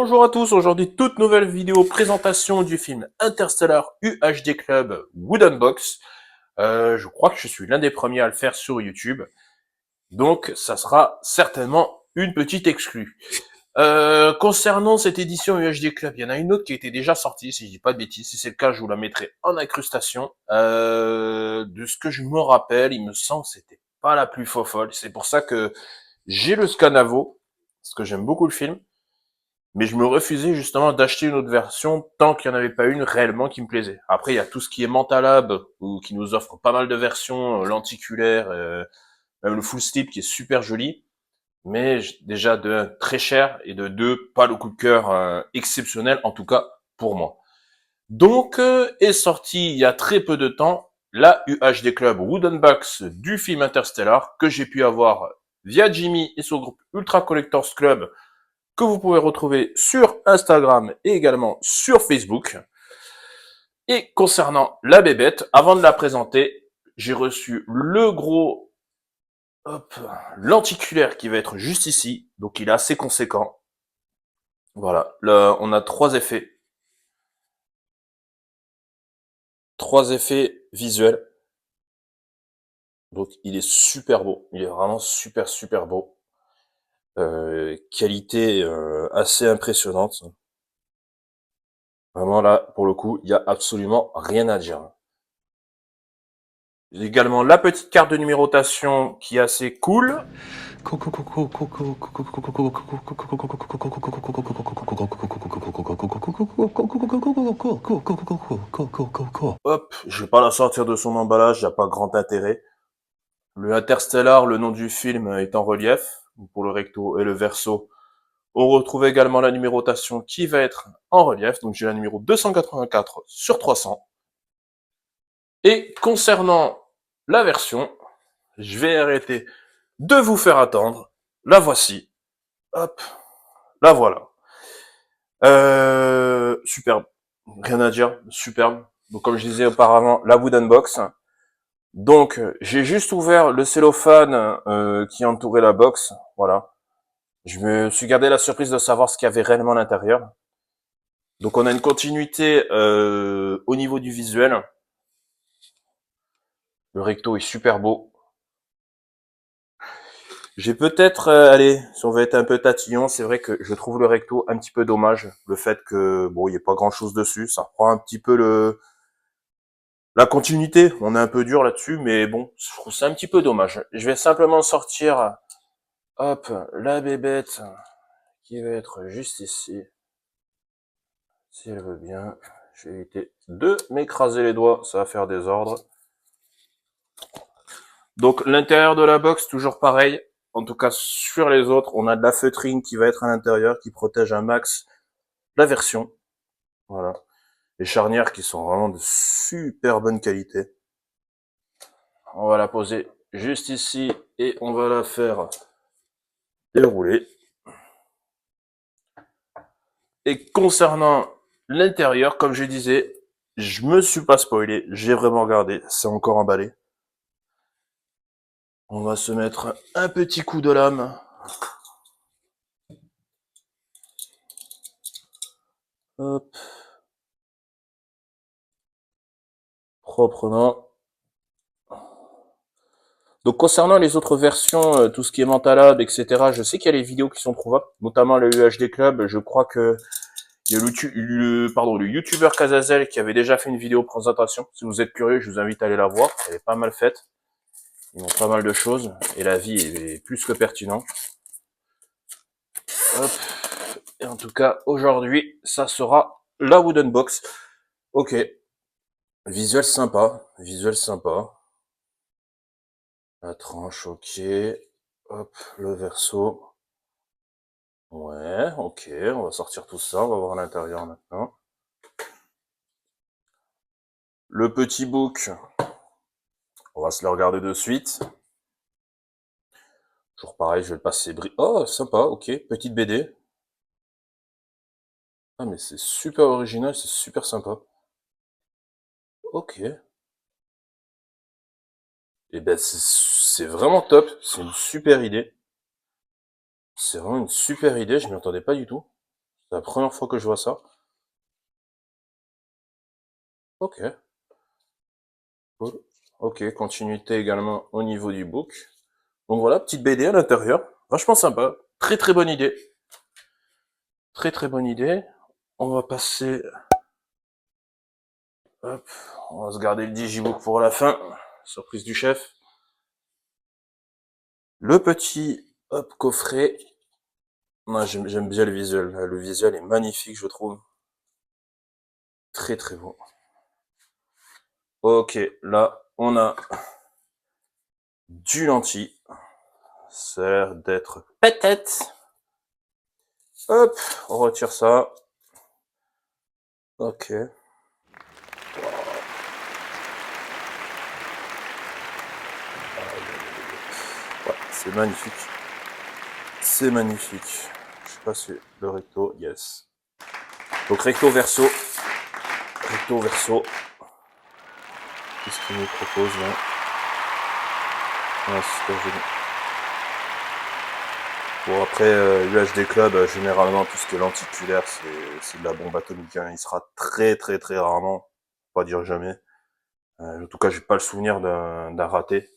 Bonjour à tous, aujourd'hui toute nouvelle vidéo présentation du film Interstellar UHD Club Wooden Box. Je crois que je suis l'un des premiers à le faire sur YouTube, donc ça sera certainement une petite exclue. Concernant cette édition UHD Club, il y en a une autre qui était déjà sortie, si je dis pas de bêtises. Si c'est le cas, je vous la mettrai en incrustation. De ce que je me rappelle, il me semble que c'était pas la plus folle. C'est pour ça que j'ai le Scanavo, parce que j'aime beaucoup le film. Mais je me refusais justement d'acheter une autre version tant qu'il n'y en avait pas une réellement qui me plaisait. Après, il y a tout ce qui est Mentalab, ou qui nous offre pas mal de versions, lenticulaires, même le full slip qui est super joli, mais déjà de un, très cher, et de deux, pas le coup de cœur exceptionnel, en tout cas pour moi. Donc, est sorti il y a très peu de temps, la UHD Club Wooden Box du film Interstellar, que j'ai pu avoir via Jimmy et son groupe Ultra Collectors Club, que vous pouvez retrouver sur Instagram et également sur Facebook. Et concernant la bébête, avant de la présenter, j'ai reçu le gros lenticulaire qui va être juste ici, donc il est assez conséquent. Voilà, là, on a trois effets visuels. Donc il est super beau, il est vraiment super beau. Qualité assez impressionnante. Vraiment là, pour le coup, il y a absolument rien à dire. J'ai également la petite carte de numérotation qui est assez cool. Hop, je vais pas la sortir de son emballage, il n'y a pas grand intérêt. Le Interstellar, le nom du film, est en relief pour le recto et le verso. On retrouve également la numérotation qui va être en relief, donc j'ai la numéro 284 sur 300. Et concernant la version, je vais arrêter de vous faire attendre. La voici. Hop, la voilà. Superbe. Rien à dire, superbe. Donc comme je disais auparavant, la wooden box. Donc j'ai juste ouvert le cellophane qui entourait la box. Voilà. Je me suis gardé la surprise de savoir ce qu'il y avait réellement à l'intérieur. Donc on a une continuité au niveau du visuel. Le recto est super beau. J'ai peut-être, allez, si on veut être un peu tatillon, c'est vrai que je trouve le recto un petit peu dommage. Le fait que, bon, il n'y ait pas grand-chose dessus, ça reprend un petit peu la continuité. On est un peu dur là-dessus, mais bon, je trouve ça un petit peu dommage. Je vais simplement sortir, hop, la bébête qui va être juste ici. Si elle veut bien. Je vais éviter de m'écraser les doigts, ça va faire des ordres. Donc l'intérieur de la box, toujours pareil. En tout cas, sur les autres, on a de la feutrine qui va être à l'intérieur, qui protège un max la version. Voilà. Les charnières qui sont vraiment de super bonne qualité. On va la poser juste ici et on va la faire dérouler. Et concernant l'intérieur, comme je disais, je me suis pas spoilé, j'ai vraiment regardé, c'est encore emballé. On va se mettre un petit coup de lame. Hop. Proprement. Donc concernant les autres versions, tout ce qui est Mentalab, etc., je sais qu'il y a les vidéos qui sont trouvables, notamment le UHD Club. Je crois que il y a le youtubeur Kazazel qui avait déjà fait une vidéo présentation. Si vous êtes curieux, je vous invite à aller la voir. Elle est pas mal faite. Ils ont pas mal de choses et la vie est plus que pertinente. Hop. Et en tout cas, aujourd'hui, ça sera la Wooden Box. Ok. Visuel sympa. Visuel sympa. La tranche, ok. Hop, le verso. Ouais, ok. On va sortir tout ça. On va voir l'intérieur maintenant. Le petit book. On va se le regarder de suite. Toujours pareil, je vais le passer bris. Oh, sympa, ok. Petite BD. Ah, mais c'est super original, c'est super sympa. Ok. Et ben, c'est vraiment top. C'est une super idée. C'est vraiment une super idée, je m'y attendais pas du tout. C'est la première fois que je vois ça. Ok. Cool. Ok, continuité également au niveau du book. Donc voilà, petite BD à l'intérieur. Vachement sympa. Très très bonne idée. Très très bonne idée. On va passer... Hop, on va se garder le digibook pour la fin. Surprise du chef. Le petit hop coffret. Moi, j'aime bien le visuel. Le visuel est magnifique, je trouve. Très très beau. Ok, là, on a du lentille. Ça a l'air d'être peut-être. Hop, on retire ça. Ok. Ouais, c'est magnifique. C'est magnifique. Je sais pas si le recto, yes. Donc recto verso. Recto verso. Qu'est-ce qu'il nous propose là? Ah, super joli. Bon après, UHD Club, généralement tout ce qui est lenticulaire, c'est de la bombe atomique. Hein. Il sera très très très rarement, pas dire jamais. En tout cas, j'ai pas le souvenir d'un raté.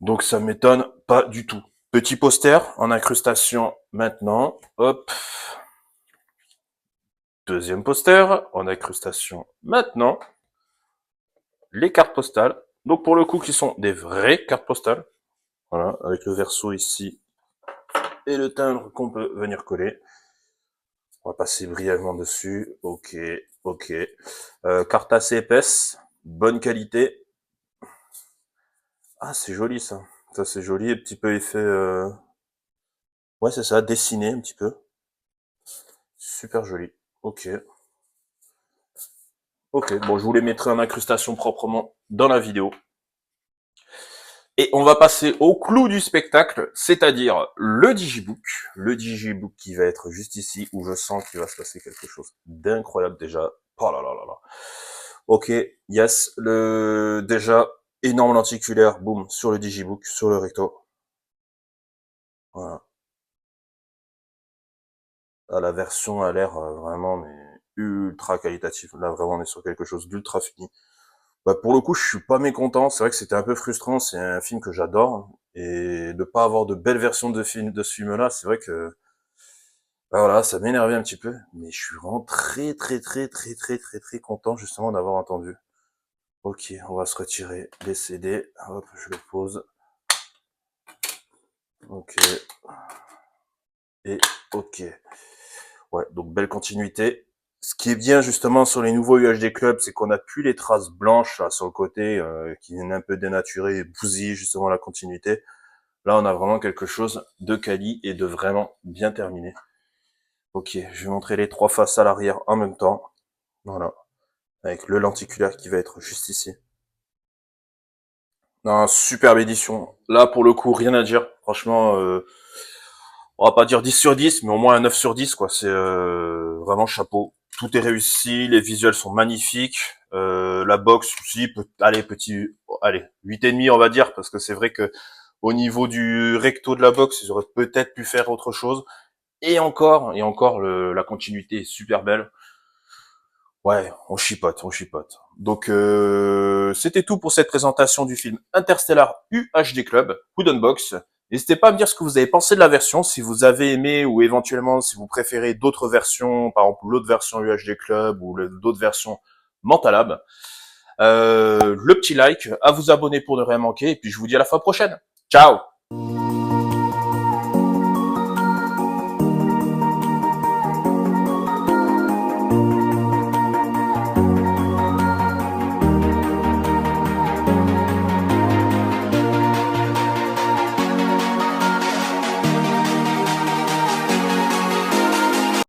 Donc ça m'étonne pas du tout. Petit poster en incrustation maintenant. Hop. Deuxième poster en incrustation maintenant. Les cartes postales. Donc pour le coup, qui sont des vraies cartes postales. Voilà, avec le verso ici et le timbre qu'on peut venir coller. On va passer brièvement dessus. Ok, ok. Carte assez épaisse, bonne qualité. Ah, c'est joli ça. Ça c'est joli, un petit peu effet... Ouais, c'est ça, dessiné un petit peu. Super joli. Ok. Ok, bon, je vous les mettrai en incrustation proprement dans la vidéo. Et on va passer au clou du spectacle, c'est-à-dire le digibook. Le digibook qui va être juste ici, où je sens qu'il va se passer quelque chose d'incroyable déjà. Oh là là là là. Ok, yes, déjà, énorme lenticulaire, boum, sur le digibook, sur le recto. Voilà. Ah, la version a l'air vraiment mais ultra qualitative. Là, vraiment, on est sur quelque chose d'ultra fini. Bah, pour le coup, je suis pas mécontent. C'est vrai que c'était un peu frustrant. C'est un film que j'adore. Et de pas avoir de belles versions de ce film-là, c'est vrai que, bah voilà, ça m'énervait un petit peu. Mais je suis vraiment très, très, très, très, très, très, très content, justement, d'avoir entendu. Ok, on va se retirer les CD. Hop, je le pose. Ok. Et ok. Ouais, donc belle continuité. Ce qui est bien justement sur les nouveaux UHD Club, c'est qu'on a plus les traces blanches là, sur le côté qui viennent un peu dénaturer et bousiller justement la continuité. Là, on a vraiment quelque chose de quali et de vraiment bien terminé. Ok, je vais montrer les trois faces à l'arrière en même temps. Voilà, avec le lenticulaire qui va être juste ici. Non, superbe édition. Là, pour le coup, rien à dire. Franchement, on va pas dire 10 sur 10, mais au moins un 9 sur 10, quoi. C'est vraiment chapeau. Tout est réussi, les visuels sont magnifiques. La box aussi, allez, allez, 8,5 on va dire, parce que c'est vrai que au niveau du recto de la box, ils auraient peut-être pu faire autre chose. Et encore, la continuité est super belle. Ouais, on chipote, on chipote. Donc, c'était tout pour cette présentation du film Interstellar UHD Club, Wooden Box. N'hésitez pas à me dire ce que vous avez pensé de la version, si vous avez aimé ou éventuellement si vous préférez d'autres versions, par exemple l'autre version UHD Club ou d'autres versions Mentalab. Le petit like, à vous abonner pour ne rien manquer, et puis je vous dis à la fois prochaine. Ciao!